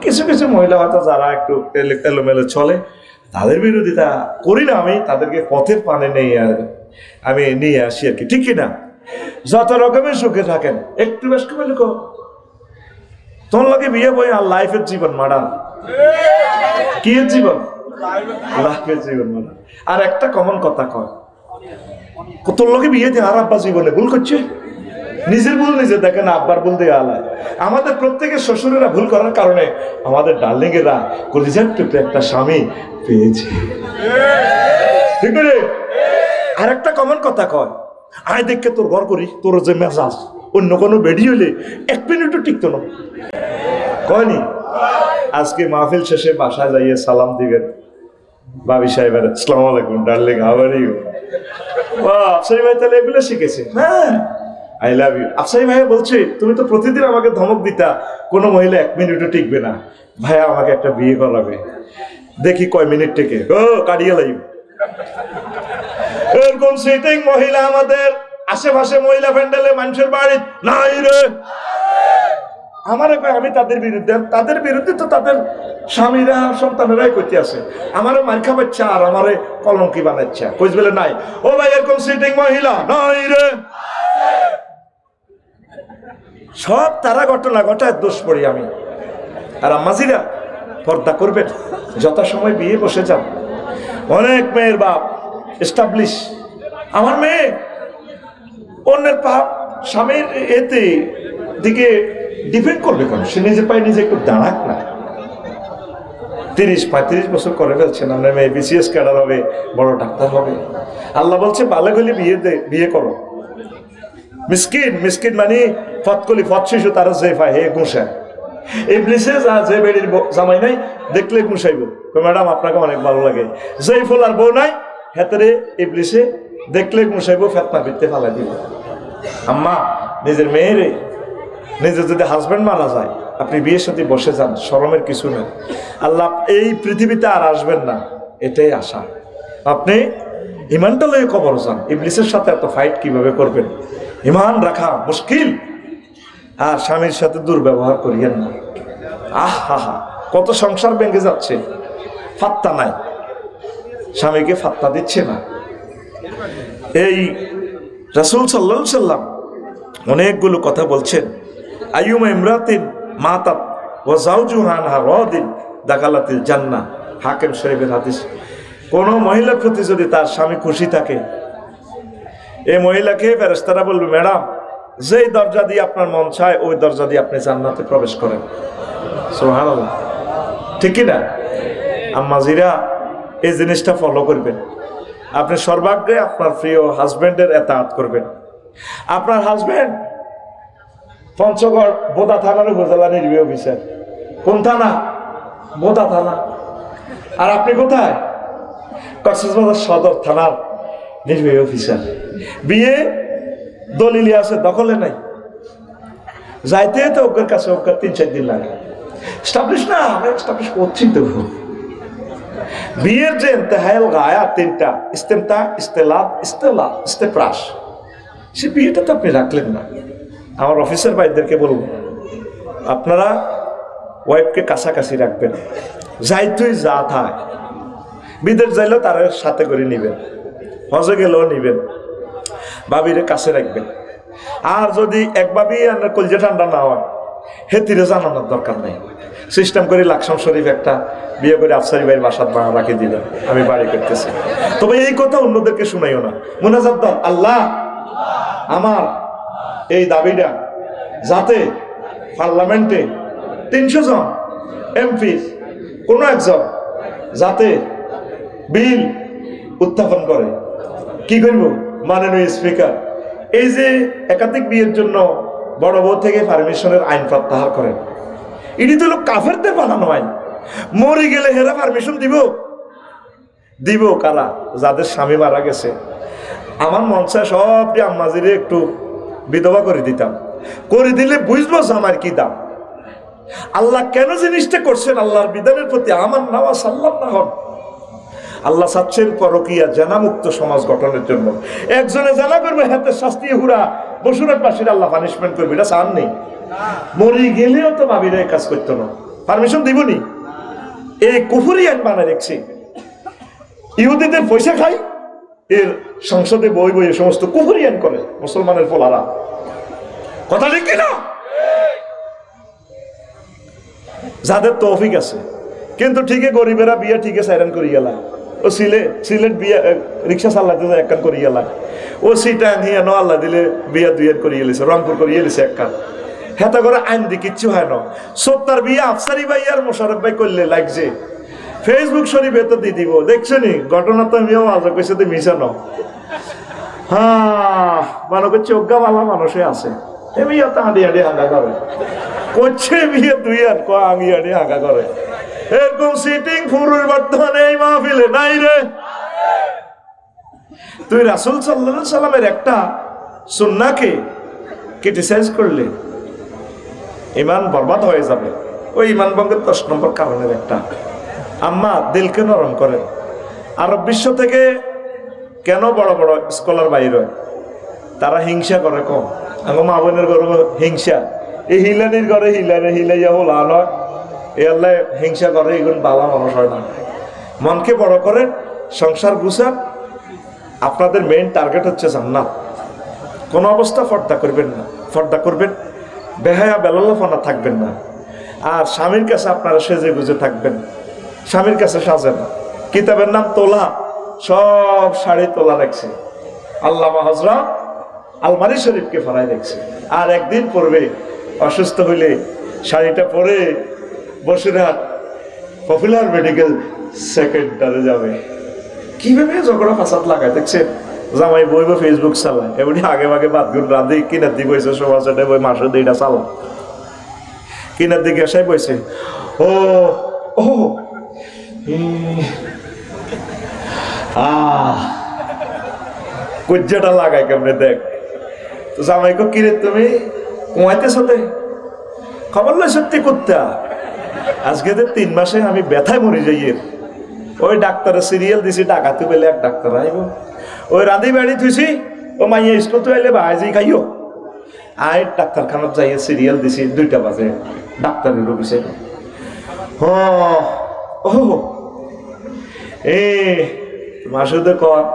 কিছু কিছু মহিলা হয়তো যারা একটু এলোমেলো চলে, তাদের বিরোধিতা করি না আমি, তাদেরকে পথের পানে আমি নিয়ে আসি আর কি, ঠিক কিনা? যত রকমের সুখে থাকেন একটু বেশ কমে লিখো, তোমার লোকে বিয়ে বই আর লাইফের জীবন মাডার, কি জীবন? লাইফের জীবন মাডার। আর একটা কমন কথা কয়, তোর লোকে বিয়ে দিয়ে আর আব্বা জীবনে ভুল করছে, নিজের ভুল নিজে দেখেন, আব্বার ভুল দিয়ে আলায়। আমাদের প্রত্যেকের শ্বশুরেরা ভুল করার কারণে আমাদের ডার্লিং এরা কলিজার টুকরে একটা স্বামী পেয়েছে, ঠিক রে? আর একটা কমন কথা কয়, আয় দেখে তোর ঘর করি, তোর যে মেজাজ অন্য কোনো বেডি হইলে 1 মিনিটও টিকতো না, কয়নি? আজকে মাহফিল শেষে বাসায় যাইয়ে সালাম দিবেন ভাবি সাহেবের, আসসালামু আলাইকুম ডার্লিং, হাউ আর ইউ? আফসারি ভাই তাহলে এগুলো শিখেছে। হ্যাঁ, আই লাভ ইউ। আফসারি ভাই বলছে, তুমি তো প্রতিদিন আমাকে ধমক দিতা কোনো মহিলা 1 মিনিটও টিকবে না, ভাইয়া আমাকে একটা বিয়ে করাবে, দেখি কয় মিনিট টিকে। ও কাটিয়ে লাইব। এরকম সিটিং মহিলা আমাদের আশেপাশে মহিলা প্যান্ডেলে মানুষের বাড়ি নাই রে। আমারে কয় আমি তাদের বিরুদ্ধে তো তাদের স্বামীরা সন্তানেরাই করতে আছে, আমারে মার খাবাচ্ছে আর আমারে কলঙ্কি বানাচ্ছে, কইস বলে নাই। ও ভাই এরকম সিটিং মহিলা নাই রে। সব তারা ঘটনা ঘটায় দোষ পড়ি আমি। আর আম্মাজিরা পর্দা করবেন, যথাসময় বিয়ে বসে যান। অনেক মেয়ের বাপ এস্টাবলিশ, আমার মেয়ে অন্যের পাপ স্বামীর এতে দিকে ডিপেন্ড করবে কেন? সে নিজে পায়ে নিজে একটু দাঁড়াক না। 30-35 বছর করে ফেলছেন, আপনার মেয়ে বিসিএস ক্যাডার হবে, বড় ডাক্তার হবে। আল্লাহ বলছে বালেগ হলে বিয়ে করো। মিসকিন মানে ফতকলি ফত শিশু, তারা যে পায় হে গুঁসায়। ইবলিসে যে বেড়ির জামাই নাই দেখলে গুঁসাইব, ম্যাডাম আপনাকে অনেক ভালো লাগে। যেই ফোলার বউ নাই হেতারে ইবলিসে দেখলে গুঁসাইব, ফেতনা ফিরতে ফালাই দিব। আম্মা নিজের মেয়েরে, নিজের যদি হাজবেন্ড মারা যায় আপনি বিয়ের সাথে বসে যান, শরমের কিছু নেই। আল্লাহ এই পৃথিবীতে আর আসবেন না, এটাই আশা। আপনি ইমানটা লয়ে কবর যান, ইবলিসের সাথে এত ফাইট কিভাবে করবেন? ইমান রাখা মুশকিল। আর স্বামীর সাথে দুর্ব্যবহার করিয়েন না। হা কত সংসার ভেঙে যাচ্ছে, ফাত্তা নাই, স্বামীকে ফাত্তা দিচ্ছে না। এই রাসূল সাল্লাল্লাহু আলাইহি সাল্লাম অনেকগুলো কথা বলছেন। আইয়ুমা ইমরাতিন মাতাত ওয়া যাওজুহা আনহা রাদিন দাখালাতিল জান্নাহ, হাকিম শরীফের হাদিস। কোন মহিলার প্রতি যদি তার স্বামী খুশি থাকে, এই মহিলাকে ফেরেশতারা বলবে, ম্যাডাম যেই দরজা দিয়ে আপনার মন চায় ওই দরজা দিয়ে আপনি জান্নাতে প্রবেশ করেন। সুবহানাল্লাহ, ঠিক কি না? আম্মাজিরা এই জিনিসটা ফলো করবেন। আপনি সর্বাগ্রে আপনার প্রিয় হাজবেন্ডের এতাআত করবেন। আপনার হাজবেন্ড পঞ্চগড় বোদা থানার উপজেলা নির্বাহী অফিসার। কোন থানা? বোদা থানা। আর আপনি কোথায়? কক্সবাজার সদর থানার নির্বাহী অফিসার। বিয়ে দলিল আছে, দখলে নাই, যাইতে তো ওর কাছে 3-4 দিন লাগে। স্টাবলিশ না, আমরা স্টাবলিশ করছি তো। বিয়ের যে ইন্তেহাল গায়া 3টা, ইস্তেমতা, ইস্তেলাদ, ইস্তেপ্রাস, সে বিয়েটা তো আপনি রাখলেন না। আমার অফিসার ভাইদেরকে বলবো, আপনারা ওয়াইফকে কাছাকাছি রাখবেন। যাইতুই যা থাক, বিদেশ যাইলেও তার সাথে করে নিবেন, হজে গেলেও নিবেন, ভাবিরে কাছে রাখবেন। আর যদি এক ভাবি আপনার কলজে ঠান্ডা না হয়, হেতিরে জানানোর দরকার নেই। সিস্টেম করে লাকসাম শরীফ একটা বিয়ে করে আফসারি ভাইয়ের বাসাত রাখি দিলেন, আমি বাড়ি করতেছি। তবে এই কথা অন্যদেরকে শুনাইও না। মুনাজাত দাও, আল্লাহ আমার এই দাবিটা যাতে পার্লামেন্টে 300 জন এমপি কোনো একজন যাতে বিল উত্থাপন করে। কি করব? মাননীয় স্পিকার, এই যে একাধিক বিয়ের জন্য বড় বউ থেকে পারমিশনের আইন প্রত্যাহার করেন, এটি তো লোক কাফেরদের বানানো আইন। মরে গেলে হেরা পারমিশন দিব কারা? যাদের স্বামী মারা গেছে। আমার মন চায় সবটি আম্মাজিরে একটু বিধবা করে দিতাম, করে দিলে বুঝবো আমার কি দাম। আল্লাহ কেন জিনিসটা করছেন, আল্লাহর বিধানের প্রতি আমার নামা সাল্লাম না হন। আল্লাহ চাচ্ছেন পরকিয়া জানামুক্ত সমাজ গঠনের জন্য। একজনে জানা করবে, হাতে শাস্তি হুরা বসুরের পাশে আল্লাহ পানিশমেন্ট করবে, এটা চান নেই। মরি গেলেও তো ভাবিরা কাজ করতো না। পারমিশন দিবনি? এই কুফরি আইন বানায় রেখেছে। ইহুদিদের পয়সা খাই, এর সংসদে বই বই সমস্ত কুফরি আইন করে মুসলমানের ফলারা। কথা ঠিক কিনা? যাদের তৌফিক আছে, কিন্তু ঠিকই গরিবেরা বিয়া ঠিকই সাইরান করি গেলা। ও সিলেট বিয়া রিক্সা চালাতে যায় একখান করি গেলা। ও সিটাং হিয়া ন আল্লাহ দিলে বিয়া দুইয়ের করিয়ে লিছে, রংপুর করিয়ে লিছে একখান। হেতা করে আইন দি কিচ্ছু হয় না। সত্তার বিয়া আফসারি ভাই আর মোশারফ ভাই করলে লাগছে ফেসবুক শরীফে তো দিয়ে দিব। দেখছো নি ঘটনা তো আমিও আজ কইছে তো মিশানো। হ্যাঁ, মনে করছে অজ্ঞা বালা মানুষে আছে। এমনি তো হাঁটি হাঁটি হাঁকা করে করছে বিয়ে দুই আর আঙি হাঁটি হাঁকা করে। এরকম সিটিং পুরুষ বর্তমানে এই মাহফিলে নাই রে। তুই রাসূল সাল্লাল্লাহু আলাইহি সাল্লামের একটা সুন্নাহকে ক্রিটিসাইজ করলে ঈমান বরবাদ হয়ে যাবে। ওই ঈমান ভঙ্গের 10 নম্বর কারণের একটা। আম্মা দিলকে নরম করেন। আরব বিশ্ব থেকে কেন বড় বড় স্কলার বাইর হয়? তারা হিংসা করে কম। আমার মা বোনের ঘরে হিংসা, এই হিলানির ঘরে হিলাইয়া হলা নয়, এ আল্লাহ হিংসা করে, এগুলো বাবা মানুষ হয় না। মনকে বড় করেন, সংসার গুছান। আপনাদের মেইন টার্গেট হচ্ছে জান্নাত। কোনো অবস্থা ফর্দা করবেন না, ফর্দা করবেন, বেহায়া বেলাল্লাফনা থাকবেন না। আর স্বামীর কাছে আপনারা সেজে গুজে থাকবেন, স্বামীর কাছে সাজেন না। কিতাবের নাম তোলা, সব শাড়ি তোলা রাখছে আল্লামা হযরত আলমারি শরীফকে ফরাই রাখছে। আর একদিন পরবে অসুস্থ হইলে শাড়িটা পরে বসিরহাট পপুলার মেডিকেল সেকেন্ডারে যাবে। কিভাবে ঝগড়া ফাসাদ লাগায় দেখছেন? জামাই বইব ফেসবুক চালায়, এমনি আগে ভাগে বাদগুন রাধে কিনার দিকে বইছে, সবার সাথে বই মাসে দুইটা চালা কিনার দিকে আসাই বইছে। ও ও কুজ্জাটা লাগাই কেমনে দেখ। তো জামাইকে কিরে তুমি কুমাইতে সাথে খবর লয় সত্যি কুত্তা, আজকে 3 মাসে আমি ব্যথায় মরি যাই। ওই ডাক্তারের সিরিয়াল দিছি, ডাকাতে পেলে এক ডাক্তার আইব। ওই রাঁধি বাড়ি থুইছি, ও মাইয়া স্কুল তো আইলে ভাজি খাইও। আই ডাক্তারখানার যাইয়ে সিরিয়াল দিছি 2টা বাজে, ডাক্তারের অফিসে। ও এ মাসুদে কয়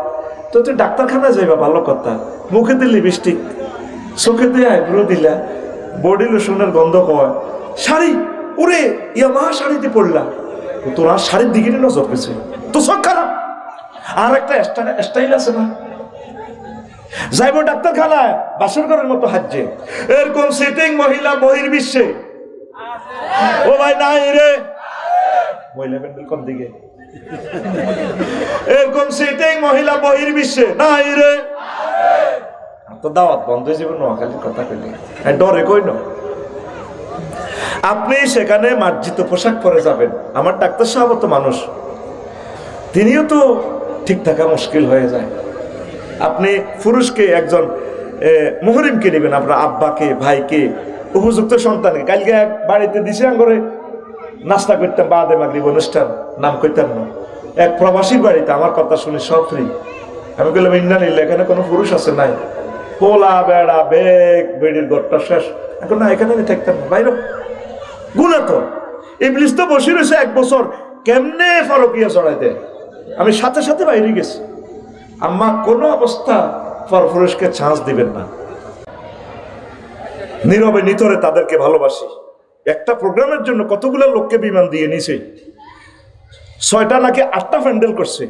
তো তুই ডাক্তারখানায় যাইবা, ভালো কথা। মুখে দিয়ে লিপস্টিক, চোখে দিয়ে আইব্রো দিলা, বডি লোশনের গন্ধ কয়, শাড়ি ওরে ইয়া মা শাড়িতে পড়লা, তোর আর শাড়ির দিকে নজর পেয়েছে তো চোখ খারাপ। আর একটা স্টাইল আছে না, যাইব ডাক্তারখানায় বাসর ঘরের মতো হাজছে। এরকম সিটিং মহিলা বহির্বিশ্বে ও ভাই নাই রে, মহিলা প্যান্ডেল কোন দিকে? এরকম সিটিং মহিলা বহির্বিশ্বে নাই রে। তো দাওয়াত বন্ধ হয়ে যাবে নোয়াখালীর কথা কইলে, ডরে কই না। আপনি সেখানে মার্জিত পোশাক পরে যাবেন। আমার ডাক্তার সাহেব তো মানুষ, তিনিও তো ঠিক থাকা মুশকিল হয়ে যায়। আপনি পুরুষকে একজন মুহরিমকে নেবেন, আপনার আব্বাকে, ভাইকে, উপযুক্ত সন্তানকে। কালকে এক বাড়িতে দিছে করে নাস্তা করতাম, বাদে মাগরিব অনুষ্ঠান, নাম করতাম না, এক প্রবাসীর বাড়িতে। আমার কথা শুনে সব ফ্রি। আমি বললাম ইন্না নিলে এখানে কোনো পুরুষ আছে নাই? পোলা বেড়া বেগ বেড়ির ঘরটা শেষ, এখন না এখানে আমি থাকতাম না, বাইরে গুণা তো ইবলিস তো বসে রয়েছে 1 বছর, কেমনে ফরকিয়া চড়াইতে। আমি সাথে সাথে বাইরে গেছি। আম্মা কোনো অবস্থা পরপুরুষকে চান্স দিবেন না। নীরবে নিতরে তাদেরকে ভালোবাসি। একটা প্রোগ্রামের জন্য কতগুলো লোককে বিমান দিয়ে নিছে, 6টা নাকি 8টা প্যান্ডেল করছে,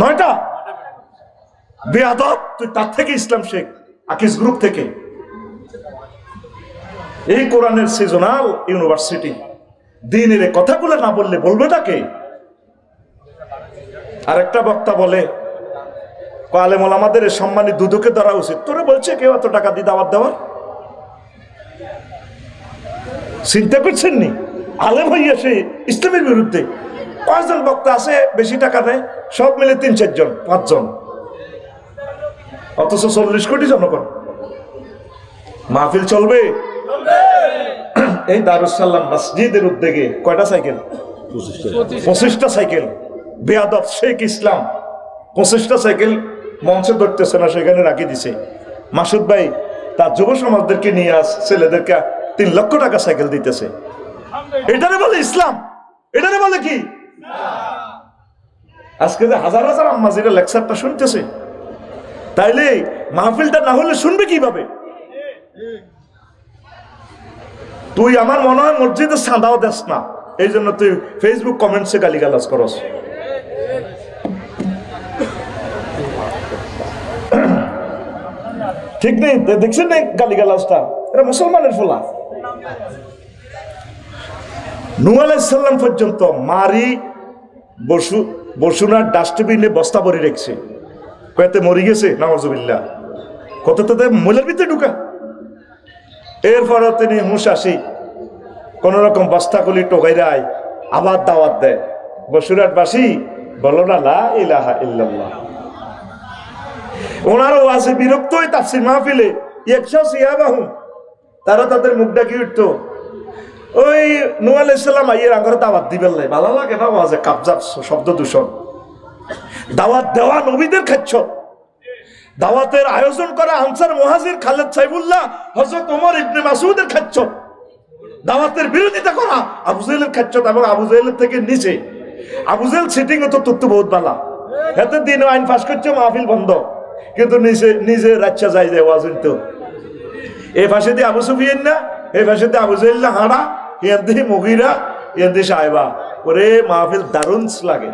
9টা। বেয়াদব, তুই তার থেকে ইসলাম শেখ, আকিস গ্রুপ থেকে। এই কোরআনের সিজনাল ইউনিভার্সিটি, দিনের কথাগুলো না বললে বলবে তাকে। আরেকটা বক্তা বলে আলেম ওলামাদের সম্মানী দুদকে ধরা উচিত। তোরা বলছে কেউ এত টাকা দিয়ে দাওয়াত দেওয়ার? চিন্তা করছেন নি? আলেম হইয়া সে ইসলামের বিরুদ্ধে। 5 জন বক্তা আছে, বেশি টাকা নেয়, সব মিলে 3-4 জন 5 জন, অথচ 40 কোটি জনগণ। মাহফিল চলবে। এই দারুস সালাম মসজিদের উদ্যোগে কয়টা সাইকেল? 25টা সাইকেল। বেয়াদব শেখ ইসলাম 25টা সাইকেল মঞ্চে ধরতেছে না, সেখানে রাখি দিছে। মাসুদ ভাই তার যুব সমাজদেরকে নিয়ে ছেলেদেরকে 3 লক্ষ টাকা সাইকেল দিতেছে। এটারে বলে ইসলাম, এটারে বলে কি? আজকে যে হাজার হাজার আম্মা যেটা লেকচারটা শুনতেছে, তাইলে মাহফিলটা না হলে শুনবে কিভাবে? তুই আমার মনে হয় মসজিদে সাদাও দেস না, এই জন্য তুই ফেসবুক কমেন্টসে গালিগালাজ করস। ঠিক নেই? দেখছেন না গালিগালাজটা? এটা মুসলমানের ফলা। নূহ আলাইহিস সালাম পর্যন্ত মারি বসুনার ডাস্টবিনে বস্তা ভরে রেখেছে, কয়েতে মরি গেছে নাউজুবিল্লাহ, কত তাতে মলের ভিতরে ঢুকা। এরপরও তিনি হুঁশ আসি কোন রকম বস্তাগুলি টোকাইরায় আবার দাওয়াত দেয়, বসুরাট বাসী বলো না লা ইলাহা ইল্লাল্লাহ। ওনারও আছে বিরক্ত হয়ে তাফসীর মাহফিলে একশো সিয়াবাহু, তারা তাদের মুখ ডাকি উঠতো, ওই নূহ আলাইহিস সালাম আইয়ের আঙ্গরে দাওয়াত দিবেন নাই, ভালো লাগে না ওয়াজে কাবজাব শব্দ দূষণ। দাওয়াত দেওয়া নবীদের খাচ্ছ, দাওয়াতের আয়োজন করা আনসার মুহাজির খালেদ সাইফুল্লাহ হযরত ওমর ইবনে মাসউদের খাচ্ছ, দাওয়াতের বিরোধিতা করা আবু জাহেলের খাচ্ছ, এবং আবু জাহেলের থেকে নিচে আবু জাহেল সিটিং তো তত্ত্ব বহুত বালা, এত দিন আইন পাস করছে, মাহফিল বন্ধ, কিন্তু নিজে রাচ্চা যাই যায় ওয়াজ তো। এই পাশে দিয়ে আবু সুফিয়ান না, এই পাশে দিয়ে আবু জাহেল না, হাঁড়া ইয়ার দিয়ে মুগিরা, ইয়ার দিয়ে সাহেবা, ওরে মাহফিল দারুণ লাগে।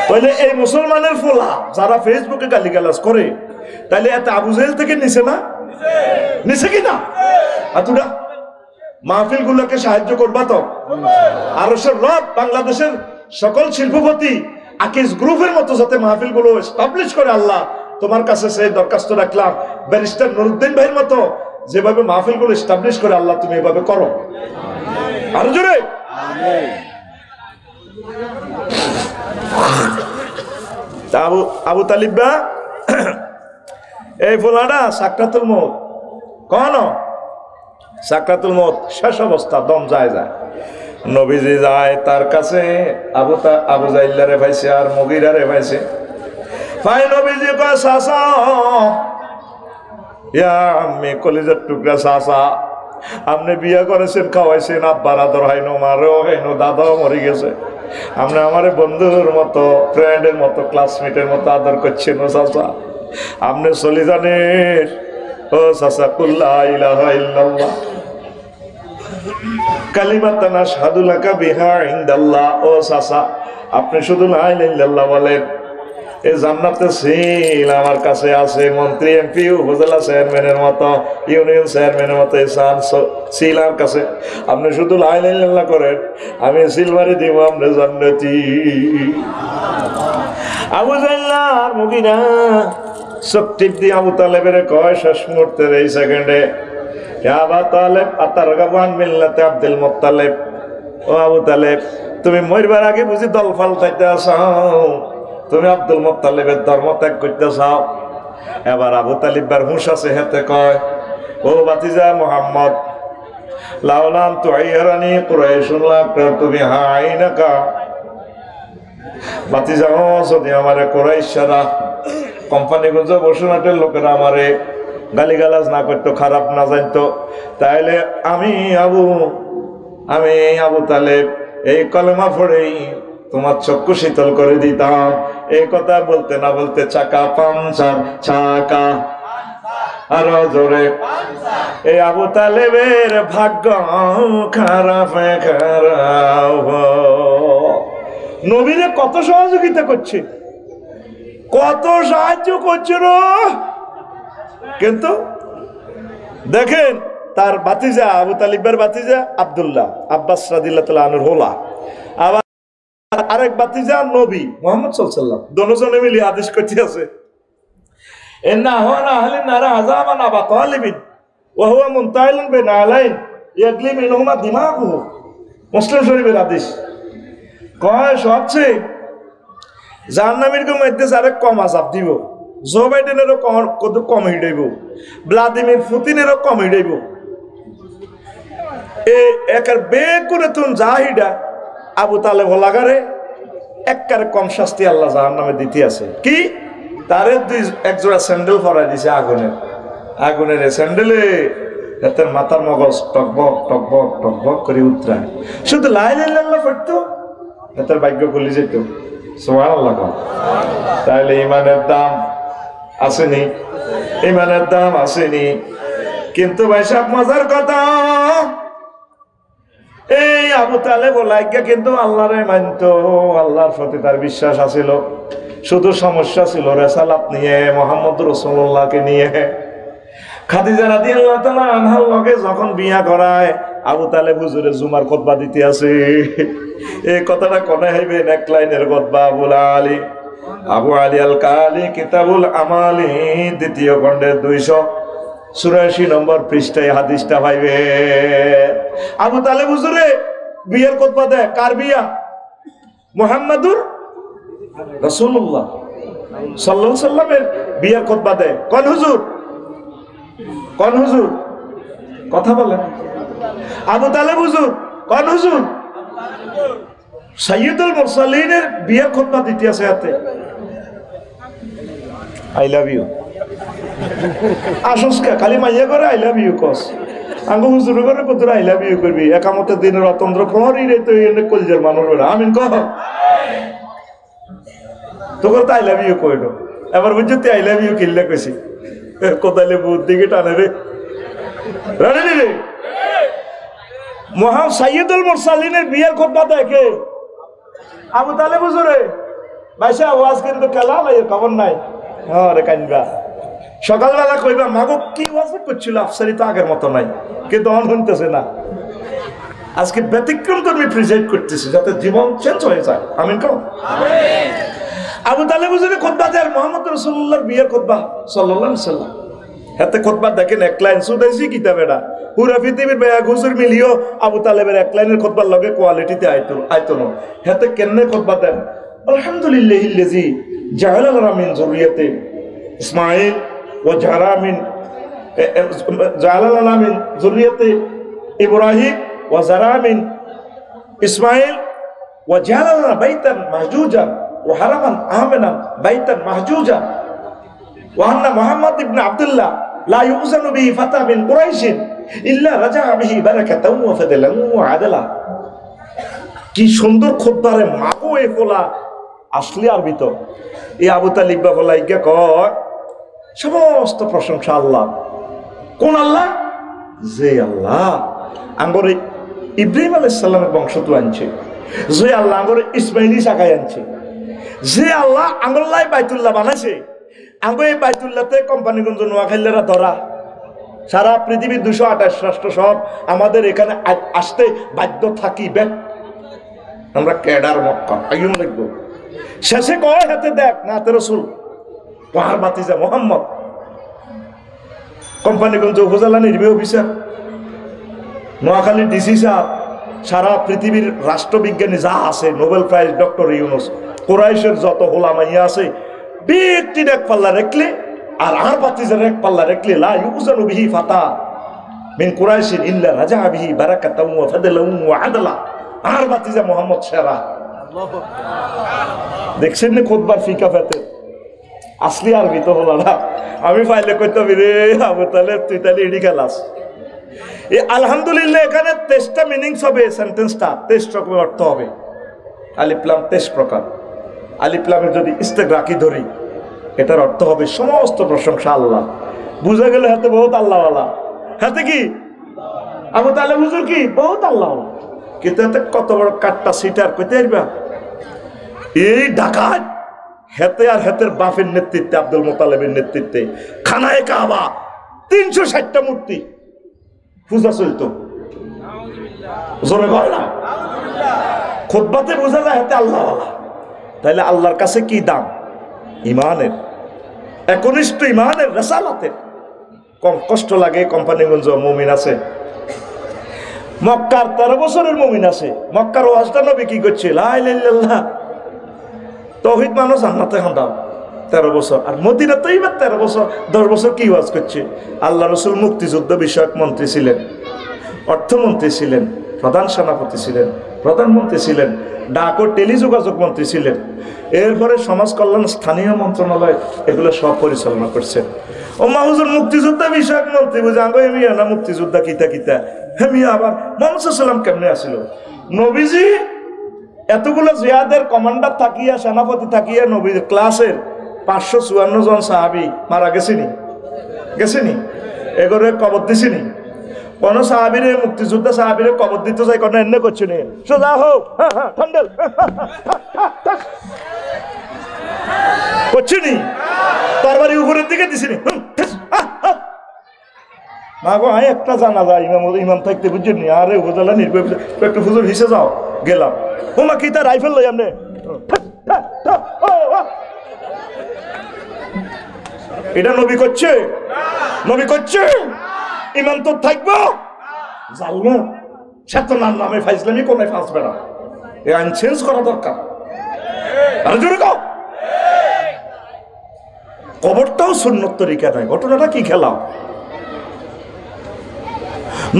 তাহলে এই মুসলমানের ফোলা যারা ফেসবুকে গালিগালাজ করে, তাহলে এত আবু জাহেল থেকে নিছে না? নিছে কিনা? আতুরা মাহফিল গুলোকে সাহায্য করবা তো। আরশের রব বাংলাদেশের সকল শিল্পপতি আকিজ গ্রুপের মতো যাতে মাহফিল গুলো এস্টাবলিশ করে, আল্লাহ তোমার কাছে সেই দরখাস্ত রাখলাম, ব্যারিস্টার নুরুদ্দিন ভাইয়ের মতো যেভাবে মাহফিল গুলো এস্টাবলিশ করে, আল্লাহ তুমি এভাবে করো। আরো জোরে আবু তালিবা এই ফোলাটা সাকরাতুল মউত, কোন সাকরাতুল মউত শেষ অবস্থা, দম যায় যায়, নবীজি যায় তার কাছে, আবু জাইল্লারে পাইছে আর মুগিরারে পাইছে। ভাই নবীজি কয় চাচা, ইয়া আম্মি কলিজার টুকরা চাচা, আপনি বিয়া করেছেন, খাওয়াইছেন, আব্বার আদর হাইনো, মারও হাইনো, দাদাও মরে গেছে, আপনি আমার বন্ধুর মতো, ফ্রেন্ডের মতো, ক্লাসমেটের মতো আদর করছেন। ও চাচা আপনি চলে জানেন, ও চাচা কুল্লা ইলাহা ইল্লাল্লাহ কালিমাতান আশহাদু লাকা বিহা ইনদাল্লাহ, ও চাচা আপনি শুধু লা ইলাহা ইল্লাল্লাহ বলেন, এই জান্নাতে সিল আমার কাছে আছে, মন্ত্রী এমপি উপজেলা চেয়ারম্যানের মতো, ইউনিয়ন চেয়ারম্যানের মতো সিল আমার কাছে, আপনি শুধু লা ইলাহা ইল্লাল্লাহ করেন, আমি সিলভারে দিব আপনি জান্নাতি। আবু জাহল আর মুগিরা সব টিপ দিয়ে আবু তালেবের কয় শেষ মুহূর্তের এই সেকেন্ডে, আবু তালেব আতারগাবান মিল্লাতে আব্দুল মুত্তালিব, ও আবু তালেব তুমি মরবার আগে বুঝি দল পাল্টাইতে আসাও, তুমি আব্দুল মুত্তালিবের ধর্ম ত্যাগ করতে চাও। এবার আবু তালিবার হুঁশ আছে, হেতে কয়, ও ভাতিজা মুহাম্মদ, লাউলাম তুআইরানি কুরাইশুন লাকরাতুবি হাইনাকা, ভাতিজা যদি আমারে কুরাইশরা কোম্পানিগঞ্জ বসুনাটের লোকেরা আমারে গালিগালাজ না করতো, খারাপ না জানতো, তাহলে আমি আবু তালেব এই কলেমা পড়েই তোমার চক্ষু শীতল করে দিতাম। এই কথা বলতে না বলতে চাকা পাঞ্চার, চাকা আরো জোরে, এই আবু তালেবের ভাগ্য খারাপ খারাপ। নবীরে কত সহযোগিতা করছে, কত সাহায্য করছে, কিন্তু দেখেন তার ভাতিজা আবু তালিবের ভাতিজা আব্দুল্লাহ আব্বাস রাদিয়াল্লাহু তাআলা আনহুর হোলা, আবার আরেক ভাতিজা নবী মুহাম্মদ সাল্লাল্লাহু আলাইহি ওয়াসাল্লাম, দুজনে মিলে আদেশ করতে আছে, ইন্না হুনা আহলিন নারা আযাবান আবা তালিবিন ওয়া হুয়া মুনতাইলুন বিনালাইন ইয়াগলি মিনহুমা দিমাগুহু, মুসলিম শরীফের আদেশ। কয় সবচেয়ে জাহান্নামীর মধ্যে যারা কম আযাব দিব, জো বাইডেনেরও কত কম হিড়াইব, ভ্লাদিমির পুতিনেরও কম হিড়াইব, এই একার বেগ করে তুমি যা হিডা আবু তালেব লাগারে একবারে কম শাস্তি আল্লাহ জাহান্নামে দিতে আছে। কি তারে এক জোড়া স্যান্ডেল পরাই দিছে আগুনের স্যান্ডেলে, এতে মাথার মগজ টকবক টকবক টকবক করে উতরায়। শুধু লা ইলাহা ইল্লাল্লাহ পড়তো, এতে ভাগ্য খুলে যেত। সুবহানাল্লাহ। তাহলে ইমানের দাম আসেনি, ইমানের দাম আসেনি। কিন্তু ভাই সাহেব মজার কথা, এই আবু তালেব লাইগা কিন্তু আল্লাহরে মানতো, আল্লাহর প্রতি তার বিশ্বাস আছিল। শুধু সমস্যা ছিল রেসালাত নিয়ে, মুহাম্মদ রাসূলুল্লাহকে নিয়ে। খাদিজা রাদিয়াল্লাহু তাআলা আনহার লগে যখন বিয়া করায়, আবু তালেব হুজুরে জুমার খুতবা দিতে আছে। এই কথাটা কোনে হইবেন? এক লাইনের খুতবা। আবু আলী আল কালি কিতাবুল আমালি দ্বিতীয় খণ্ডের 284 নম্বর পৃষ্ঠায় হাদিসটা পাইবে। আবু তালেব হুজুরে বিয়ের খুতবা দেয়। কার বিয়া? মুহাম্মাদুর রাসূলুল্লাহ সাল্লাল্লাহু আলাইহি সাল্লামের বিয়ের খুতবা দেয়। কোন হুজুর? কোন হুজুর? কথা বলেন। আবু তালেব হুজুর। কোন হুজুর? সাইয়্যিদুল মুরসালিনের বিয়ের খুতবা দিতে আছে হাতে। আই লাভ ইউ আসুসকা খালি মাইয়া করে আই লাভ ইউ কস। আঙ্গু হুজুর করে পুত্র আই লাভ ইউ করবি। একামতের দিনের অতন্ত্র প্রহরী রে, তো কলজের মানুষ আমিন কহ তোকে তো আই লাভ ইউ কইল। এবার বুঝছো তুই আই লাভ ইউ কিনলে কইছি কোথায় বুধ দিকে টানে রে রে। মহা সাইয়্যিদুল মুরসালিনের বিয়ের খুতবা দেখে আবু তালেব হুজুরে। ভাইসা আওয়াজ কিন্তু কেলা লাই খবর নাই। হ্যাঁ রে কানবা সকালবেলা কইবা মাগো কি ওয়াজ করছিল, আফসারি তো আগের মতো নাই, কিন্তু অন শুনতেছে না। আজকে ব্যতিক্রম তো আমি প্রেজেন্ট করতেছি যাতে জীবন চেঞ্জ হয়ে যায়। আমিন কও আমিন। আবু তালেব হুজুরে খুতবা দেয় মুহাম্মদ রাসূলুল্লাহর বিয়ের খুতবা সাল্লাল্লাহু আলাইহি সাল্লাম। হাতে খুতবা দেখেন এক লাইন সুদাইছি কিতাবেটা। পুরা পৃথিবীর বেয়া হুজুর মিলিও আবু তালেবের এক লাইনের খুতবার লগে কোয়ালিটিতে আইতো না। হাতে কেমনে খুতবা দেন? আলহামদুলিল্লাহিল্লাযী জাআলা লানা মিন যুররিয়াতি ইসমাঈল ওয়া জাআলা লানা মিন যুররিয়াতি ইব্রাহিম ওয়া যারা মিন ইসমাঈল ওয়া জাআলা লানা বাইতান মাহজুজান ওয়া হারামান আমিনান বাইতান মাহজুজান ওয়া আন্না মুহাম্মদ ইবনে আব্দুল্লাহ লা ইউযানু বিহি ফাতা মিন কুরাইশিন ইল্লা রাজা'a বিহি বারাকাতাও ওয়া ফাদলান ওয়া আদলা। কি সুন্দর খুতবারে মাগো এ ফলা আসলে আরবি তো। এই আবু তালিব বা ফলাইকে কয় সমস্ত প্রশংসা আল্লাহ। কোন আল্লাহ? যে আল্লাহ আঙ্গরে ইব্রাহিম আলাইহিস সালামের বংশ তো আনছে, যে আল্লাহ আঙ্গরে ইসমাইলি শাখায় আনছে, যে আল্লাহ আঙ্গল্লাই বাইতুল্লাহ বানাইছে। আঙ্গ এই বাইতুল্লাহতে কোম্পানিগঞ্জ নোয়াখালীরা ধরা সারা পৃথিবীর 228 রাষ্ট্র সব আমাদের এখানে আসতে বাধ্য থাকিবে। আমরা ক্যাডার মক্কা আইন লিখবো। শেষে কয় হাতে দেখ না হাতে রসুল পাহাড় বাতিজা মোহাম্মদ কোম্পানিগঞ্জ উপজেলা নির্বাহী অফিসার, নোয়াখালীর ডিসি সাহেব, সারা পৃথিবীর রাষ্ট্রবিজ্ঞানী যা আছে, নোবেল প্রাইজ ডক্টর ইউনুস, কুরাইশের যত হোলামাইয়া আছে, ব্যক্তির এক পাল্লা রেখলে আর বাতিজার এক পাল্লা রেখলে লা ইউযানু বিহি ফাতা মিন কুরাইশিন ইল্লা রাজা'a বিহি বারাকাতাও ওয়া ফাদলাও ওয়া আদলা। আর বাতিজা মোহাম্মদ সেরা। দেখছেন না খুতবার ফিকা ফাতে আসলি আরবি তো হলো না। আমি ফাইলে কইতে রে আবু তালেব তুই তাহলে এডি খেলাস। এই আলহামদুলিল্লাহ এখানে 23টা মিনিংস হবে, সেন্টেন্সটা 23 রকমের অর্থ হবে। আলিফ লাম 23 প্রকার। আলিফ লামের যদি ইস্তেগরাকি ধরি এটার অর্থ হবে সমস্ত প্রশংসা আল্লাহ। বুঝা গেল হাতে বহুত আল্লাহওয়ালা। হাতে কি আবু তালেব হুজুর কি বহুত আল্লাহওয়ালা। কিন্তু এতে কত বড় কাটটা সিটার কইতে পারবা? এই ডাকাত হেতে আর হেতের বাপের নেতৃত্বে, আব্দুল মুতালেবের নেতৃত্বে খানায়ে কাবা 360টা মূর্তি পূজা চলতো। জোরে কয় না খুতবাতে বোঝা যায় হাতে আল্লাহওয়ালা। তাইলে আল্লাহর কাছে কি দাম? ইমানের, একনিষ্ঠ ইমানের, রেসালাতের। কম কষ্ট লাগে কোম্পানিগঞ্জ মুমিন আছে, মক্কার 13 বছরের মুমিন আছে। মক্কার ওয়াজটা নবী কি করছে? লা ইলাহা ইল্লাল্লাহ তাওহীদ মানুষ জান্নাতে দাও 13 বছর। আর মদিনাতে এবার 13 বছর 10 বছর কি ওয়াজ করছে? আল্লাহ রাসূল মুক্তিযুদ্ধ বিষয়ক মন্ত্রী ছিলেন, অর্থমন্ত্রী ছিলেন, প্রধান সেনাপতি ছিলেন, প্রধানমন্ত্রী ছিলেন, ডাক ও টেলিযোগাযোগ মন্ত্রী ছিলেন, এরপরে সমাজ কল্যাণ স্থানীয় মন্ত্রণালয় এগুলো সব পরিচালনা করছেন। ও মা হুজুর মুক্তিযোদ্ধা বিষয়ক মন্ত্রী বুঝে আঙ্গ মিয়া না মুক্তিযোদ্ধা কিতা কিতা হ্যাঁ মিয়া আবার মোহাম্মদ সাল্লাম কেমনে আসিল নবীজি এতগুলো জিহাদের কমান্ডার থাকিয়া সেনাপতি থাকিয়া নবীর ক্লাসের 554 জন সাহাবী মারা গেছেনি এগোরে কবর দিছিনি কোন সাহাবীরে মুক্তিযোদ্ধা সাহাবীরে কবর দিতে চাই কোন এনে করছে নি সোজা হোক ঠান্ডেল করছে নি তরবারি উপরের দিকে দিছিনি না গো আয় একটা জানা যায় ইমাম থাকতে বুঝছেন নি আরে উপজেলা নির্বাচন একটু হুজুর হিসে যাও গেলাম ওমা কি তা রাইফেল লই আমনে এটা নবী করছে ইমাম তো থাকবো জানো চেতনার নামে ফাইজলামি কোনে ফাঁসবে না এই আইন চেঞ্জ করা দরকার আর জোরে কও কবরটাও সুন্নত তরিকা নয় ঘটনাটা কি খেলাও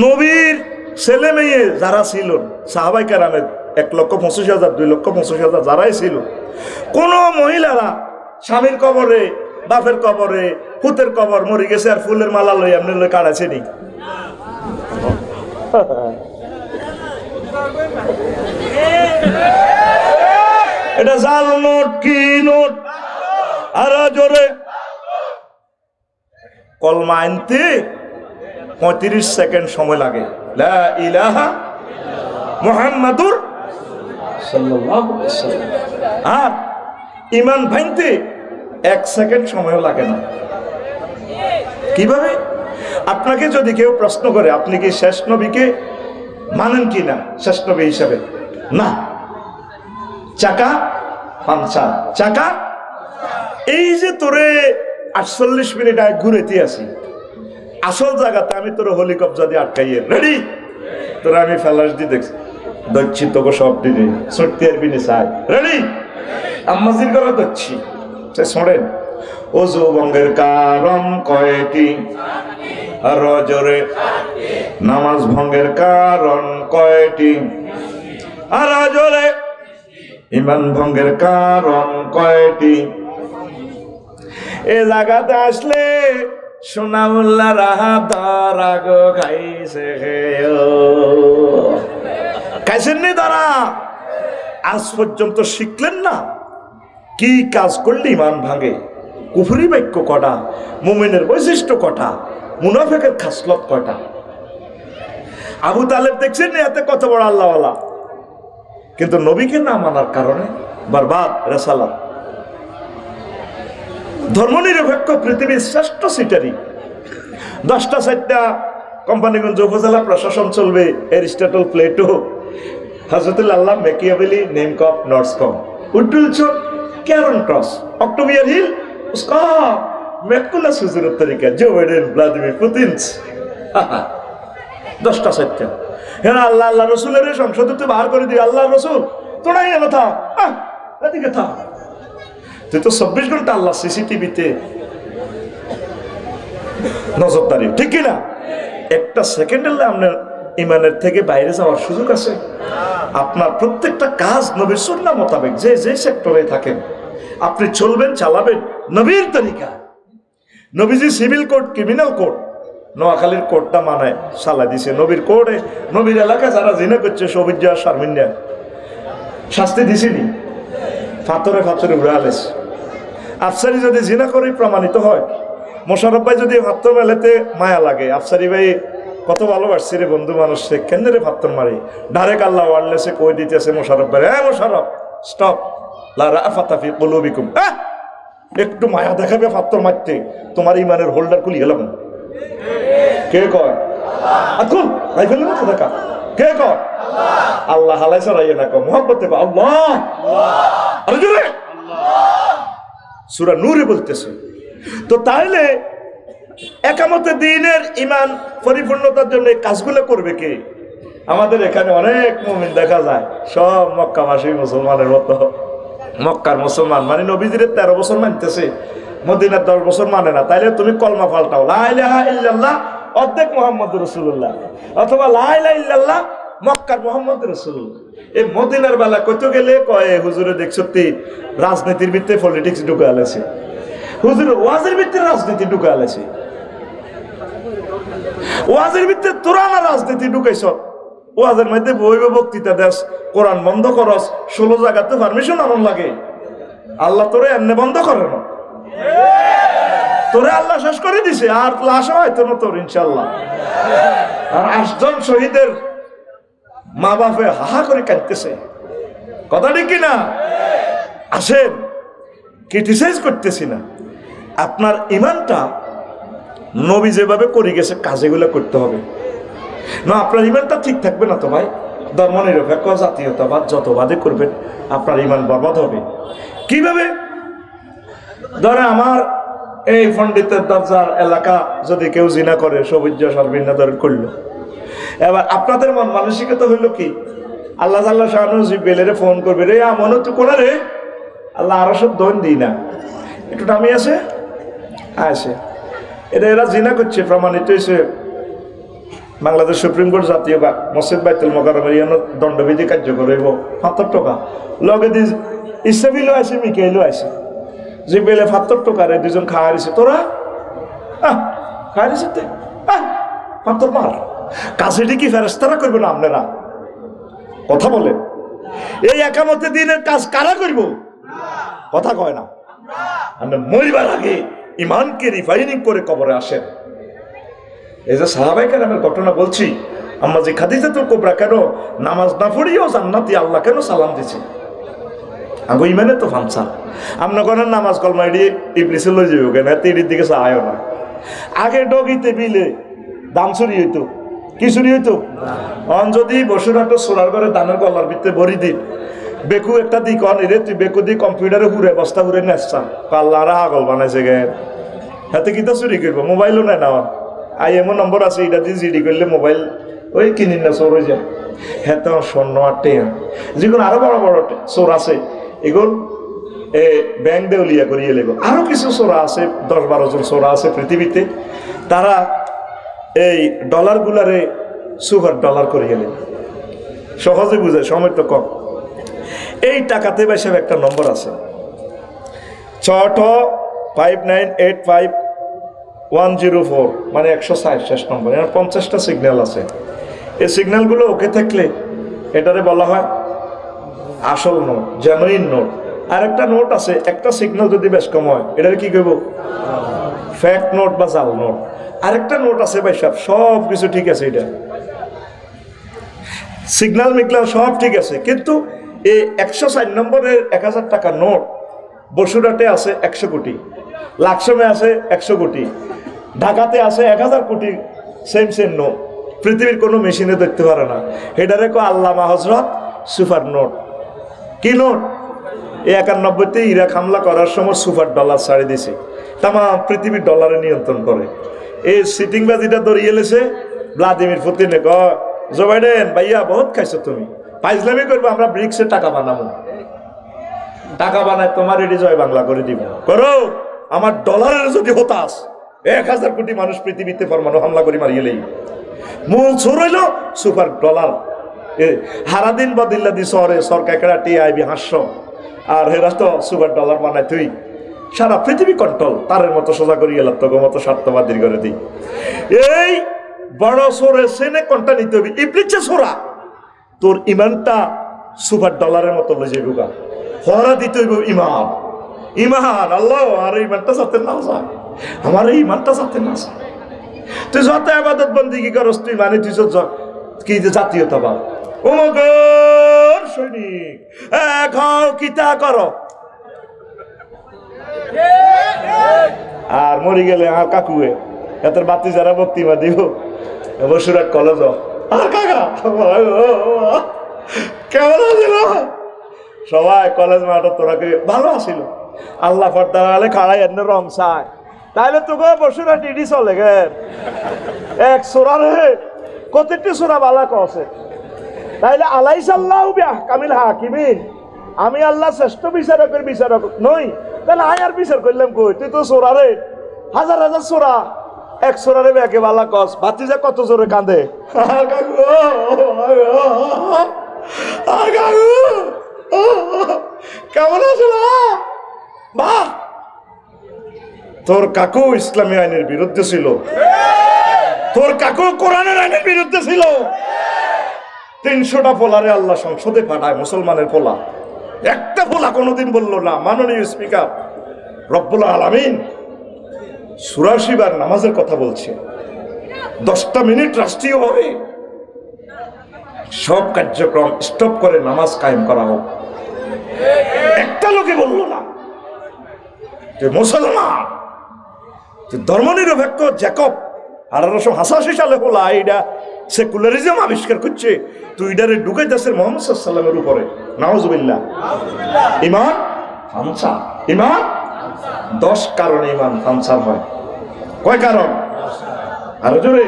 নবীর ছেলে মেয়ে যারা ছিল সাহাবাই কেরামের 1,25,000 2,25,000 যারাই ছিল কোন মহিলারা স্বামীর কবরে বাপের কবরে পুতের কবর মরে গেছে আর ফুলের মালা লই এমনি লই কাটাছে নি এটা জাল নোট কি নোট আর জোরে কলমা আনতে 35 সেকেন্ড সময় লাগে লা ইলাহা মুহাম্মাদুর সাল্লাল্লাহু আলাইহি ওয়াসাল্লাম আর ঈমান ভাঙতে 1 সেকেন্ড সময় লাগে না কিভাবে আপনাকে যদি কেউ প্রশ্ন করে আপনি কি শেষ নবীকে মানেন কি না শেষ নবী হিসাবে না চাকা পাঞ্চা চাকা এই যে তোরে 48 মিনিট আগে ঘুরেতে আসি আসল জায়গাতে আমি তোর হেলিকপ্টার দিয়ে আটকাইয়ে রেডি তোরা আমি ফ্ল্যাশ দিয়ে দেখছি দচ্ছি তোকে সব দিনে সত্যি আর বিনে চাই রেডি আম্মাজির করে দচ্ছি সে শোনেন ও যৌবঙ্গের কারণ কয়টি আর জোরে নামাজ ভঙ্গের কারণ কয়টি আর জোরে ঈমান ভঙ্গের কারণ কয়টি এ জায়গাতে আসলে সোনাউল্লাহ রাহাত রাগ খাইছেন নি তারা আজ পর্যন্ত শিখলেন না কি কাজ করলে ঈমান ভাঙে কুফরি বাক্য কটা মুমিনের বৈশিষ্ট্য কটা মুনাফিকের খাসলত কটা আবু তালেব দেখছেন না এতে কত বড় আল্লাহওয়ালা কিন্তু নবীকে না মানার কারণে বরবাদ রেসালাত ধর্মনিরপেক্ষ পৃথিবীর শ্রেষ্ঠ সিটারি 10টা 4টা কোম্পানিগঞ্জ উপজেলা প্রশাসন চলবে এরিস্টটল প্লেটো হযরতুল আল্লাহ মেকিয়াভেলি নেমকপ নর্সকম উডুলচন ক্যারন ক্রস অক্টোবিয়ার হিল उसका मैकुलस हुजूर तरीका जो बाइडेन व्लादिमिर पुतिन 10টা 4টা হ্যাঁ আল্লাহ আল্লাহ রাসূলের সংসদ তো বাহির করে দিই আল্লাহ রাসূল তোরাই না থা এদিকে থা তুই তো 24 ঘন্টা আল্লাহ সিসিটিভিতে নজরদারি ঠিক কি না একটা সেকেন্ডের আপনার ঈমানের থেকে বাইরে যাওয়ার সুযোগ আছে আপনার প্রত্যেকটা কাজ নবীর সুন্নাহ মোতাবেক যে যে সেক্টরে থাকেন আপনি চলবেন চালাবেন নবীর তরিকা নবীজি সিভিল কোড ক্রিমিনাল কোড নোয়াখালীর কোডটা মানায় সালা দিছে নবীর কোডে নবীর এলাকা যারা জিনা করছে সবিজ্জা শারমিন্দা শাস্তি দিছিনি ফাতরে উড়ে আলেছে আফসারি যদি জিনা করে প্রমাণিত হয় মোশাররফ ভাই যদি ফাত্তর মেলেতে মায়া লাগে আফসারি ভাই কত ভালোবাসছে রে বন্ধু মানুষ সে কেন রে ফাত্তর মারে ডাইরেক্ট আল্লাহ ওয়ারলেসে কই দিতেছে মোশাররফ ভাই হ্যাঁ মোশাররফ স্টপ লা রাফাতা ফি কুলুবিকুম একটু মায়া দেখাবে ফাত্তর মারতে তোমার ঈমানের হোল্ডার খুলি গেলাম কে কয় আকুল রাইফেলের মতো দেখা কে কয় আল্লাহ হালাই সরাইয়ে না কয় মুহাব্বতে কয় আল্লাহ আরে জোরে সূরা নূরে বলতেছে তো তাহলে একামতে দ্বীনের ঈমান পরিপূর্ণতার জন্য এই কাজগুলো করবে কে আমাদের এখানে অনেক মুমিন দেখা যায় সব মক্কাবাসী মুসলমানের মতো মক্কার মুসলমান মানে নবীজির 13 বছর মানতেছে মদিনার 10 বছর মানে না তাইলে তুমি কলমা পাল্টাও লা ইলাহা ইল্লাল্লাহ অর্ধেক মুহাম্মদুর রাসূলুল্লাহ অথবা লা ইলাহা ইল্লাল্লাহ মক্কার মুহাম্মদুর রাসূলুল্লাহ এই মদিনার বেলা কত গেলে কয় হুজুরে দেখছতি রাজনীতির ভিতরে পলিটিক্স ঢুকে আলেছে হুজুর ওয়াজের ভিতরে রাজনীতি ঢুকাইছে, ওয়াজের ভিতরে তোরা না রাজনীতি ঢুকাইছ, ওয়াজের মধ্যে বইবে বক্তৃতা দেশ, কোরআন বন্ধ করস, 16 জায়গাতে পারমিশন আনন লাগে। আল্লাহ তোরে এমনি বন্ধ করে না, তোরে আল্লাহ শেষ করে দিছে, আর লাশ হয়তো না তোর ইনশাল্লাহ। আর 8 জন শহীদের মা বাপে হাহা করে কাঁদতেছে, কথা ঠিক কিনা? আসেন, ক্রিটিসাইজ করতেছি না, আপনার ইমানটা নবী যেভাবে করে গেছে কাজেগুলো করতে হবে না। আপনার ইমানটা ঠিক থাকবে না তো ভাই, ধর্মনিরপেক্ষ জাতীয়তাবাদ যতবাদে করবেন আপনার ইমান বরবাদ হবে। কিভাবে? ধরে আমার এই পণ্ডিতের দরজার এলাকা যদি কেউ জিনা করে, সবুজ সর্বিন্না ধরে করলো, এবার আপনাদের মন মানসিকতা হইলো কি? আল্লাহ আল্লাহ শাহানু জিব্রাইলের ফোন করবে, রে মনে তো কোনা রে, আল্লাহ আরো সব দন দিই না, একটু নামি আছে আসে। এটা এরা জিনা করছে, প্রমাণিত হয়েছে বাংলাদেশ সুপ্রিম কোর্ট জাতীয় মসজিদ বাইতুল মোকাররমের দণ্ডবিধি কার্যকর হইব ৭০ টাকা, লগে দি ইসরাফিলও আছে, মিকাইলও আছে, জিব্রাইলে ৭০ টাকার দুজন খাওয়া দিছে, তোরা খাওয়া দিছে, ৭০ মার কাছেটি কি ফেরেশতারা করবে না আপনারা? কথা বলেন, এই একামতে দিনের কাজ কারা করব? কথা কয় না। আমরা মরিবার আগে ইমানকে রিফাইনিং করে কবরে আসেন। এই যে সাহাবায়ে কেরামের ঘটনা বলছি, আম্মা জি খাদিজাতুল কুবরা কেন নামাজ না পড়িও জান্নাতি আল্লাহ কেন সালাম দিছে? আগো ইমানে তো ফামসা, আমরা কোন নামাজ কলমা এড়িয়ে ইবলিসে লই যাইব কেন? এটির দিকে চাইও না। আগে ডগিতে বিলে দাম চুরি হইতো, কি চুরি হইতো? যদি বসুরহাটো সোনার ঘরে দানের গলার ভিতরে ভরি দিন, বেকু একটা দিক রে তুই বেকু দি কম্পিউটারে হুরে বস্তা হুরে নেসা, আল্লাহরা আগল বানাইছে গে, হাতে কিতা চুরি করবো? মোবাইলও নাই না, এমন নম্বর আছে, এটা দিয়ে জিডি করলে মোবাইল ওই কিনিন না, চোর হয়ে যায়। হ্যাঁ তো স্বর্ণ আর টেন, যেগুলো আরো বড় বড় চোর আছে, এগুলো ব্যাংক দেউলিয়া করিয়ে লেগো। আরো কিছু চোরা আছে, 10-12 জন চোরা আছে পৃথিবীতে, তারা এই ডলার গুলারে সুপার ডলার করিয়ে লেগে, সহজে বুঝায়, সময় তো কম। এই টাকাতে বেশি একটা নম্বর আছে, 65985 মানে 160 শেষ নম্বর, এর 50টা সিগন্যাল আছে। এই সিগন্যালগুলো ওকে থাকলে এটারে বলা হয় আসল নোট, জেনুইন নোট। আর একটা নোট আছে, একটা সিগন্যাল যদি বেশ কম হয় এটারে কি করবো? ফেক নোট বা জাল নোট। আরেকটা নোট আছে ভাই সাহেব, সব কিছু ঠিক আছে, এটা সিগন্যাল মিগনাল সব ঠিক আছে, কিন্তু এই 104 নম্বরের 1000 টাকা নোট বসুরহাটে আছে 100 কোটি, লাকসমে আছে 100 কোটি, ঢাকাতে আছে 1000 কোটি, সেম সেম নোট, পৃথিবীর কোনো মেশিনে দেখতে পারে না। এটারে কো আল্লামা হযরত সুপার নোট। কি নোট? এই 91তে ইরাক হামলা করার সময় সুপার ডলার ছাড়ে দিছে, তাম পৃথিবীর ডলারে নিয়ন্ত্রণ করে। এই সিটিংবাজিটা ধরিয়ে এলেছে ভ্লাদিমির পুতিনে, ক জো বাইডেন ভাইয়া বহুত খাইছো তুমি, ফাইজলামি করবো, আমরা ব্রিক্সে টাকা বানাবো, টাকা বানায় তোমার এটি জয় বাংলা করে দিব, করো। আমার ডলারের যদি হতাস 1000 কোটি মানুষ পৃথিবীতে পরমাণু হামলা করে মারিয়েলেই মূল চোর হইল সুপার ডলার। হারাদিন বদিল্লা দি শহরে সরকার কেরাটি আইবি হাস্য, আর হেরা তো সুপার ডলার বানায়, তুই সারা পৃথিবী কন্ট্রোল, তারের মতো সোজা করিয়ে এলাম তোকে মতো স্বার্থবাদীর করে দিই। এই বড় সোরে সেনে কোনটা নিতে হবে? ইবলিসে সোরা, তোর ইমানটা সুপার ডলারের মতো লয়ে যাইব গা, হরা দিতে হইব ইমান, ইমান আল্লাহ, আর ইমানটা সাথে না যায়, আমার এই ইমানটা সাথে না যায়। তুই যত ইবাদত বন্দেগি করস, তুই মানে তুই কি যে জাতীয়তাবাদ, ও মগর সৈনিক খাও কিতা করো, আর মরি গেলে আর কাকুয়ে এত বাতি যারা বক্তিমা দিব বসুরহাট কলেজ, আর কাকা কেমন আছিল সবাই কলেজ মাঠ, তোরা ভালো আসিল, আল্লাহ ফর্দার আলে খাড়াই এনে রং চায়, তাইলে তোকে বসুরহাট ইডি চলে গে এক সোরা রে, কতটি সোরা বালা কছে, তাইলে আলাইসাল্লাহু বিআহকামিল হাকিমিন, আমি আল্লাহ শ্রেষ্ঠ বিচারকের বিচারক নই, তাহলে আয় আর বিচার করলাম কই? তুই তো সোরা রে, হাজার হাজার সোরা, এক সোরারে ব্যাকে বালা কস, ভাতিজা কত জোরে কাঁদে, কেমন আছে বাহ? তোর কাকু ইসলামী আইনের বিরুদ্ধে ছিল, তোর কাকু কোরআনের আইনের বিরুদ্ধে ছিল। 300টা পোলারে আল্লাহ সংসদে পাঠায়, মুসলমানের পোলা। একটা পোলা কোনোদিন বললো না মাননীয় স্পিকার রব্বুল আলামিন ৮৪ বার নামাজের কথা বলছে, 10টা মিনিট রাষ্ট্রীয়ভাবে সব কার্যক্রম স্টপ করে নামাজ কায়েম করা হোক। একটা লোকে বললো না। তুই মুসলমান, তুই ধর্মনিরপেক্ষ জ্যাকব 1888 সালে হলো এইটা সেকুলারিজম আবিষ্কার করছে, তুই এটারে ঢুকে যাচ্ছে মোহাম্মদ সাল্লাল্লাহু আলাইহি ওয়াসাল্লামের উপরে। নাউজুবিল্লাহ। ঈমান ফানসা, ঈমান 10 কারণে ঈমান ফানসা হয়। কয় কারণ? আরো জোরে।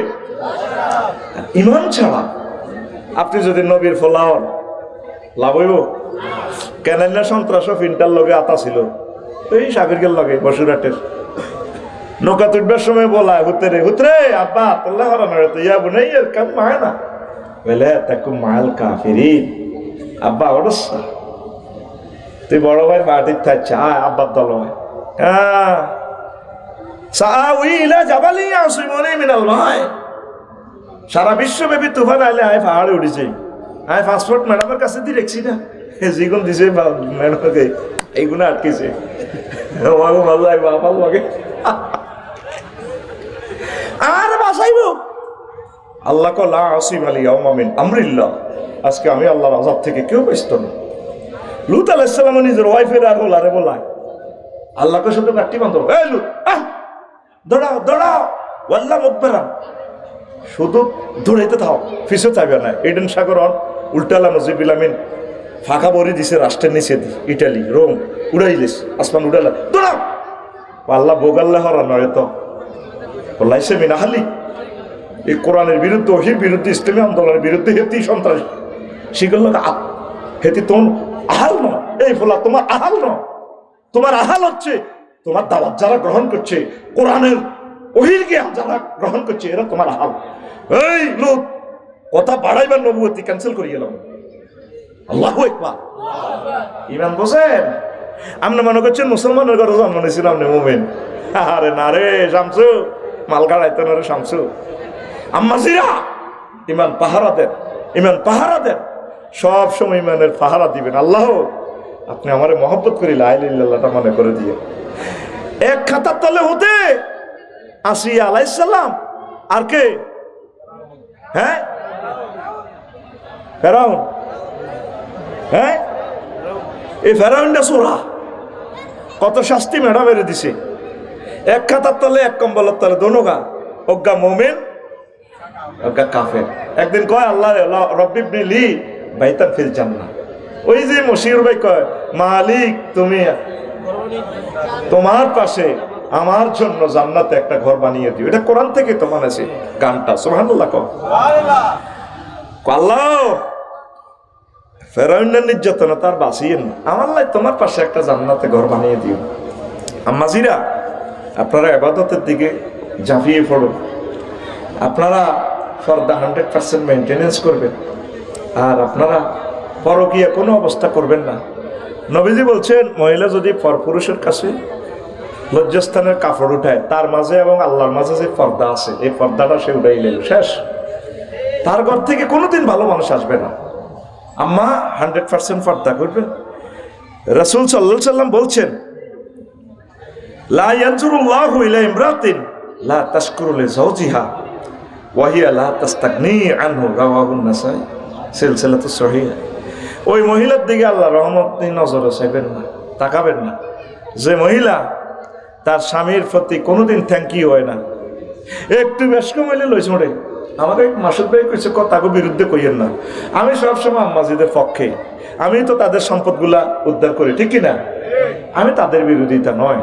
ঈমান ছাড়া আপনি যদি নবীর ফলাওয়ার লাভ হইব কেন? না সন্ত্রাস ফিনটার লগে আতা ছিল, এই সাগরকের লগে বসুরাটের নৌকা তুলবার সময় বলায় হুতরে হুতরে আব্বা তোল্লা হরানো তো ইয়া বুনাই এর কাম হয় না বলে তাকু মাল কাফিরিন। আব্বা ওরস তুই বড় ভাই পার্টির থাকছে আয় আব্বার দল হয়। হ্যাঁ সাউইলা জাবালি আসিমুনি মিনাল মাই। সারা বিশ্বব্যাপী তুফান আইলে আয় পাহাড়ে উঠেছে, আয় পাসপোর্ট ম্যাডামের কাছে দিয়ে রেখছি না, যেগুন দিছে ম্যাডামকে এইগুলো আটকেছে। ভালো লাগবে ভালো লাগে আর বাসাইব। আল্লাহ লা আসিম আল ইয়াউমা মিন আমরিল্লাহ। আজকে আমি আল্লাহর আযাব থেকে কেউ বাঁচত না। লূত আলাইহিস সালাম নিজের ওয়াইফের আর ওলারে বলায় আল্লাহকে শুধু কাটি বাঁধো, এই লূত দৌড়াও দৌড়াও ওয়াল্লাহ মুদবিরা, শুধু দৌড়াইতে থাও, পিছু চাইবে না। এডেন সাগর উল্টালা নজিবুল আমিন ফাঁকা বড়ি দিছে রাষ্ট্রের নিচে, ইটালি রোম উড়াইলিস আসমান উড়ালা, দৌড়াও। আল্লাহ বোগাল্লাহ নয় তো বলাইছে মিনাহালি। এই কোরআনের বিরুদ্ধে, ওহির বিরুদ্ধে, ইসলামী আন্দোলনের বিরুদ্ধে হেতি সন্ত্রাস শিখল হেতি তোর আহাল ন। এই ফলা তোমার আহাল ন, তোমার আহাল হচ্ছে তোমার দাওয়াত যারা গ্রহণ করছে, কোরআনের ওহির জ্ঞান যারা গ্রহণ করছে, এরা তোমার আহাল। এই লোক কথা বাড়াইবার নবুয়তি ক্যান্সেল করে গেলাম। আল্লাহু আকবার। ঈমান বোঝেন? আপনি মনে করছেন মুসলমানের ঘরে জন্ম নিয়েছিলাম আপনি মুমিন? আরে না রে শামসু, মালগাড়াইতে না রে শামসু। আম্মাজিরা ঈমান পাহারা দেন, ঈমান পাহারা দেন, সব সময় ঈমানের পাহারা দিবেন। আল্লাহ আপনি আমারে মহব্বত করি লা ইলাহা ইল্লাল্লাহটা মনে করে দিয়ে। এক খাতার তলে হতে আসিয়া আলাইহিস সালাম আর কে? হ্যাঁ ফেরাউন। হ্যাঁ এই ফেরাউনটা সোরা কত শাস্তি ম্যাডামের দিছে। এক খাতার তলে এক কম্বলের তলে দোনোগা, অজ্ঞা মোমেন অজ্ঞা কাফের। একদিন কয় আল্লাহ রব্বি ইবনি লি বাইতান ফিল জান্নাহ। ওই যে মশিউর ভাই কয় মালিক তুমি তোমার পাশে আমার জন্য জান্নাতে একটা ঘর বানিয়ে দিও। এটা কোরআন থেকে তো মানেছে গানটা। সুবহানাল্লাহ কও আল্লাহ ফেরাউনের নির্যাতনা তার বাঁচিয়েন না, আমার লাই তোমার পাশে একটা জান্নাতে ঘর বানিয়ে দিও। আম্মাজিরা আপনারা ইবাদতের দিকে ঝাঁপিয়ে পড়ুন। আপনারা ফরদা 100% মেনটেনেন্স করবেন, আর আপনারা পরকীয়া কোনো অবস্থা করবেন না। নবীজি বলছেন মহিলা যদি পরপুরুষের কাছে লজ্জাস্থানের কাপড় উঠায়, তার মাঝে এবং আল্লাহর মাঝে যে পর্দা আছে, এই পর্দাটা সে উঠাই নিল, শেষ। তার ঘর থেকে কোনোদিন ভালো মানুষ আসবে না। আম্মা 100% পর্দা করবেন। রাসূল সাল্লাল্লাহু আলাইহি সাল্লাম বলছেন লা ইয়ানজুরুল্লাহু ইলা ইমরাতিন লা তাশকুরু লিজাওজিহা ওয়া হিয়া লা তাস্তাগনি আনহু, রাওয়াহুন নাসাই, সিলসিলাতুস সহিহ। ওই মহিলার দিকে আল্লাহ রহমত নজরে চাইবেন না, তাকাবেন না, যে মহিলা তার স্বামীর প্রতি কোনোদিন থ্যাংক ইউ হয় না। একটু বেশ কমাইলে লইছে মোটে আমাকে মাসুদ ভাই কইছে তাকে বিরুদ্ধে কইয়েন না। আমি সবসময় আম্মাজিদের পক্ষে, আমি তো তাদের সম্পদগুলা উদ্ধার করি, ঠিক কিনা? আমি তাদের বিরোধিতা নয়।